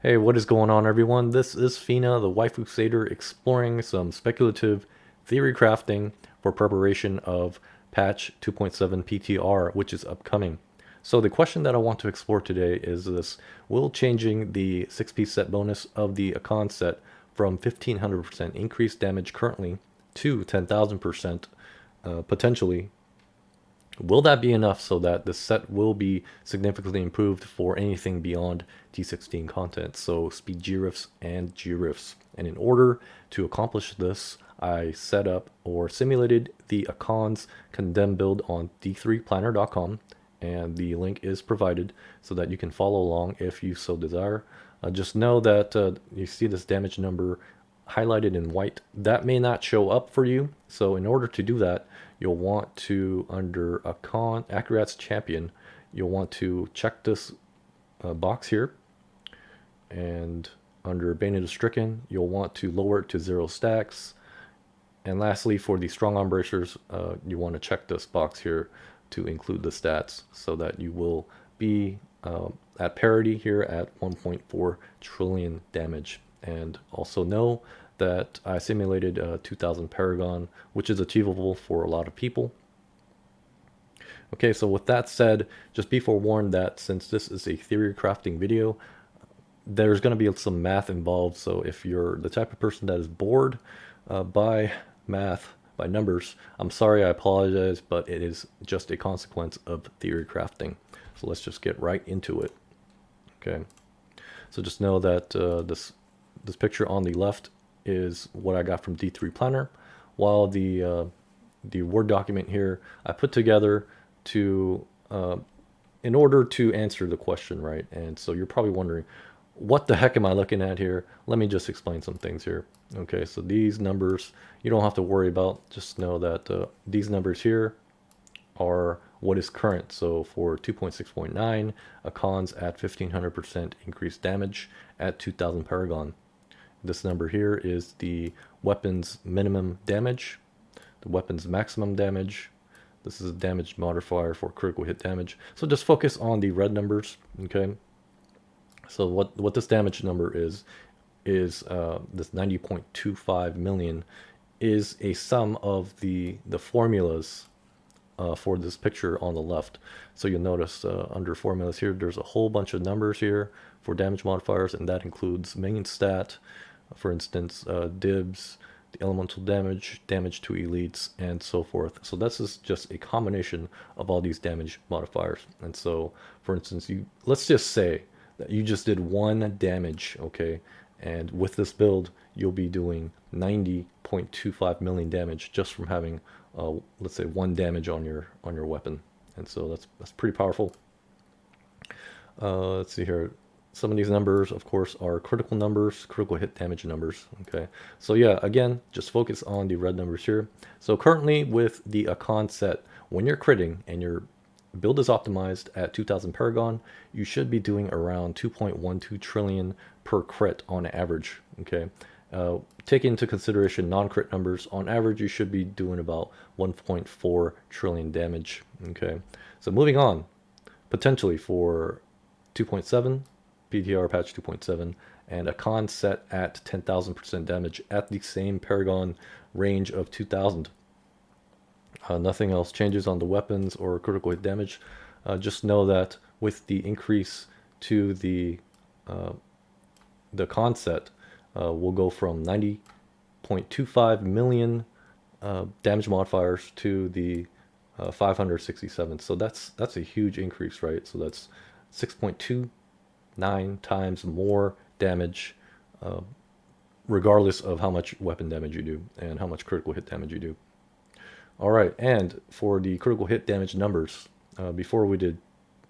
Hey, what is going on, everyone? This is Fina, the Waifu Crusader, exploring some speculative theory crafting for preparation of patch 2.7 PTR, which is upcoming. So the question that I want to explore today is this: will changing the 6-piece set bonus of the Akkhans set from 1500% increased damage currently to 10,000% potentially, will that be enough so that the set will be significantly improved for anything beyond T16 content, so speed GRIFs and GRIFs? And in order to accomplish this, I set up or simulated the Akkhans Condemn build on d3planner.com, and the link is provided so that you can follow along if you so desire. Just know that you see this damage number highlighted in white. That may not show up for you. So in order to do that, you'll want to, under Akkurat's Champion, you'll want to check this box here. And under Bane of the Stricken, you'll want to lower it to 0 stacks. And lastly, for the Strong Arm Bracers, you want to check this box here to include the stats so that you will be at parity here at 1.4 trillion damage. And also know that I simulated 2000 Paragon, which is achievable for a lot of people. Okay, so with that said, just be forewarned that since this is a theory crafting video, there's going to be some math involved. So if you're the type of person that is bored by math, by numbers, I'm sorry, I apologize, but it is just a consequence of theory crafting. So let's just get right into it. Okay, so just know that this picture on the left is what I got from D3 Planner, while the Word document here I put together to in order to answer the question, right? And so you're probably wondering, what the heck am I looking at here? Let me just explain some things here. Okay, so these numbers you don't have to worry about. Just know that these numbers here are what is current. So for 2.6.9, Akkhans at 1500% increased damage at 2000 Paragon. This number here is the weapon's minimum damage, the weapon's maximum damage. This is a damage modifier for critical hit damage. So just focus on the red numbers, okay? So what this damage number is this 90.25 million is a sum of the formulas for this picture on the left. So you'll notice under formulas here, there's a whole bunch of numbers here for damage modifiers, and that includes main stat, for instance, dibs, the elemental damage, damage to elites, and so forth. So this is just a combination of all these damage modifiers. And so, for instance, let's just say that you just did 1 damage, okay? And with this build, you'll be doing 90.25 million damage just from having, let's say, 1 damage on your weapon. And so that's pretty powerful. Let's see here. Some of these numbers, of course, are critical numbers, critical hit damage numbers. Okay, so yeah, again, just focus on the red numbers here. So currently with the Akhan set, when you're critting and your build is optimized at 2000 Paragon, you should be doing around 2.12 trillion per crit on average. Okay, take into consideration non-crit numbers. On average, you should be doing about 1.4 trillion damage. Okay, so moving on, potentially for 2.7. PTR patch 2.7, and Akhan set at 10,000% damage at the same Paragon range of 2,000. Nothing else changes on the weapons or critical hit damage. Just know that with the increase to the Akhan set, we'll go from 90.25 million damage modifiers to the 567. So that's a huge increase, right? So that's 6.29 times more damage, regardless of how much weapon damage you do and how much critical hit damage you do. All right, and for the critical hit damage numbers, before we did,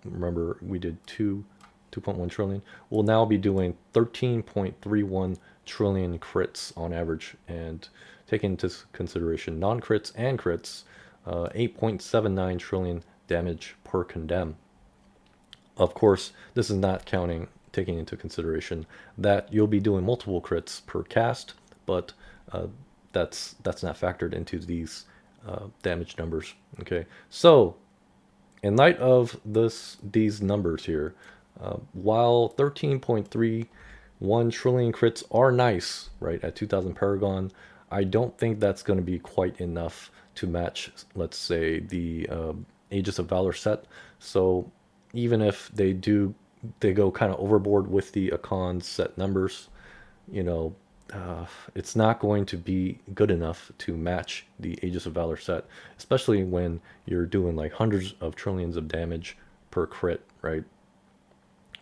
remember we did 2.1 trillion. We'll now be doing 13.31 trillion crits on average, and taking into consideration non-crits and crits, 8.79 trillion damage per condemn. Of course, this is not taking into consideration that you'll be doing multiple crits per cast, but that's not factored into these damage numbers. Okay, so in light of these numbers here, while 13.3 1 trillion crits are nice, right? At 2000 Paragon, I don't think that's going to be quite enough to match, let's say, the Aegis of Valor set. So even if they go kind of overboard with the Akkhans set numbers, you know, it's not going to be good enough to match the Aegis of Valor set, especially when you're doing like hundreds of trillions of damage per crit, right?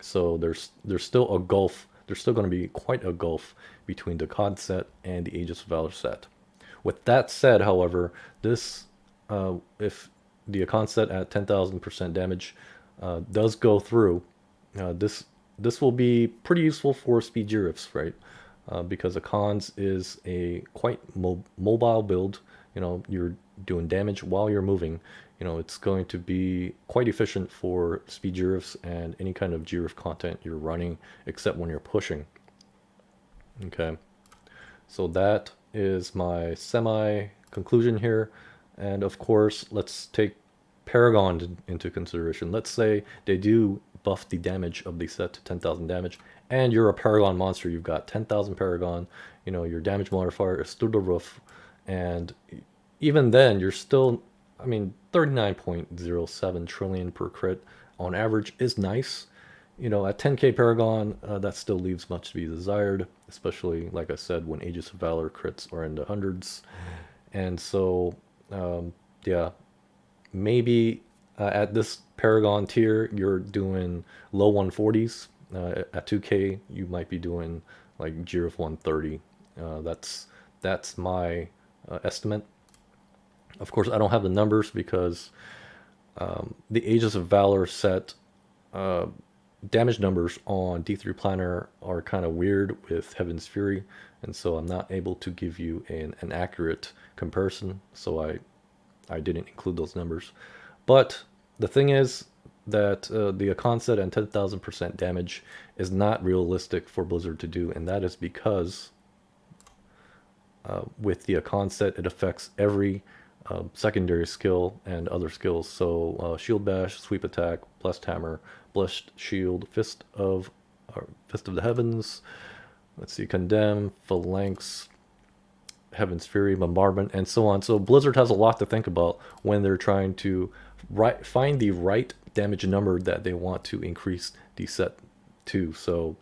So there's still a gulf. There's still going to be quite a gulf between the COD set and the Aegis of Valor set. With that said, however, this if the Akhan set at 10,000% damage does go through, this will be pretty useful for speed giraffes, right? Because Akhan's is a quite mobile build. You know, you're doing damage while you're moving. You know, it's going to be quite efficient for speed giraffes and any kind of giraffe content you're running, except when you're pushing. Okay, so that is my semi conclusion here. And of course, let's take Paragon into consideration. Let's say they do buff the damage of the set to 10,000 damage, and you're a Paragon monster. You've got 10,000 Paragon. You know, your damage modifier is through the roof, and even then, you're still, I mean, 39.07 trillion per crit on average is nice. You know, at 10k Paragon, that still leaves much to be desired, especially, like I said, when Aegis of Valor crits are in the hundreds. And so, yeah, maybe at this Paragon tier, you're doing low 140s. At 2K, you might be doing like Giraffe 130. That's my estimate. Of course, I don't have the numbers because the Aegis of Valor set damage numbers on D3 Planner are kind of weird with Heaven's Fury, and so I'm not able to give you an accurate comparison. So I didn't include those numbers. But the thing is that the Akhan set and 10,000% damage is not realistic for Blizzard to do, and that is because with the Akhan set, it affects every secondary skill and other skills. So Shield Bash, Sweep Attack, Blessed Hammer, Blessed Shield, Fist of the Heavens. Let's see, Condemn, Phalanx, Heaven's Fury, Bombardment, and so on. So Blizzard has a lot to think about when they're trying to find the right damage number that they want to increase the set to. So,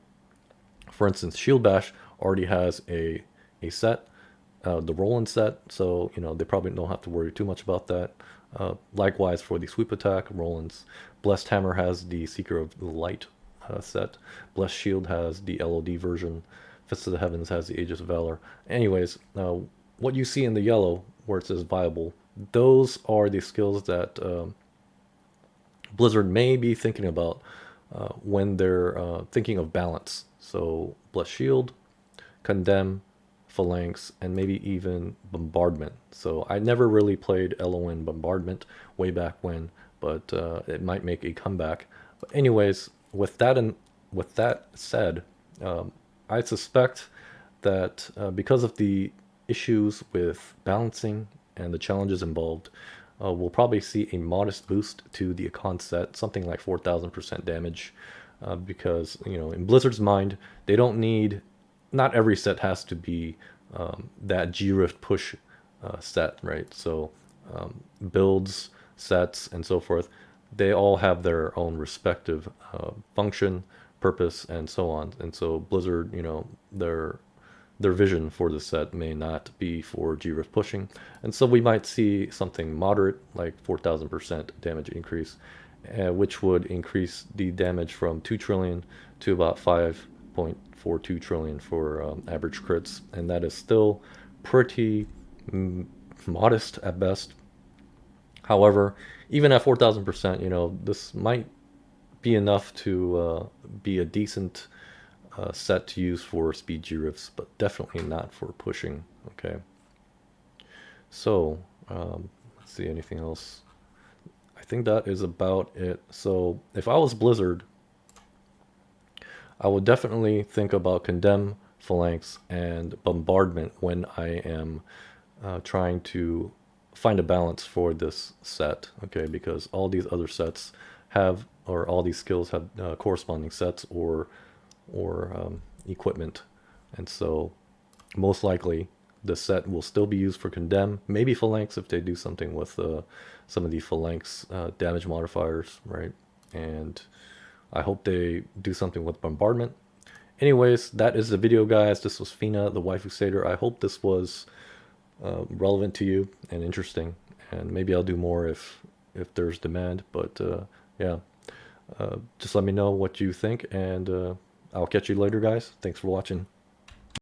for instance, Shield Bash already has a set, the Roland set, so you know they probably don't have to worry too much about that. Likewise for the Sweep Attack, Roland's Blessed Hammer has the Seeker of the Light set. Blessed Shield has the LOD version. Fist of the Heavens has the Aegis of Valor. Anyways, what you see in the yellow where it says viable, those are the skills that Blizzard may be thinking about when they're thinking of balance. So Blessed Shield, Condemn, Phalanx, and maybe even Bombardment. So I never really played LON Bombardment way back when, but it might make a comeback. But anyways, with that said, I suspect that because of the issues with balancing and the challenges involved, we'll probably see a modest boost to the Akhan set, something like 4,000% damage, because you know in Blizzard's mind they don't need. Not every set has to be that G-Rift push set, right? So builds, sets, and so forth, they all have their own respective function, purpose, and so on. And so Blizzard, you know, their vision for the set may not be for G-Rift pushing, and so we might see something moderate like 4,000% damage increase, which would increase the damage from 2 trillion to about 5.42 trillion for average crits, and that is still pretty modest at best. However, even at 4,000%, you know, this might be enough to be a decent set to use for speed giraffes, but definitely not for pushing. Okay. So let's see, anything else? I think that is about it. So if I was Blizzard, I would definitely think about Condemn, Phalanx, and Bombardment when I am trying to find a balance for this set, okay? Because all these other sets have, or all these skills have corresponding sets or equipment. And so most likely the set will still be used for Condemn, maybe Phalanx if they do something with some of the Phalanx damage modifiers, right? And I hope they do something with Bombardment. Anyways, that is the video, guys. This was Fina, the Waifu Satyr. I hope this was relevant to you and interesting, and maybe I'll do more if there's demand. But yeah, just let me know what you think, and I'll catch you later, guys. Thanks for watching.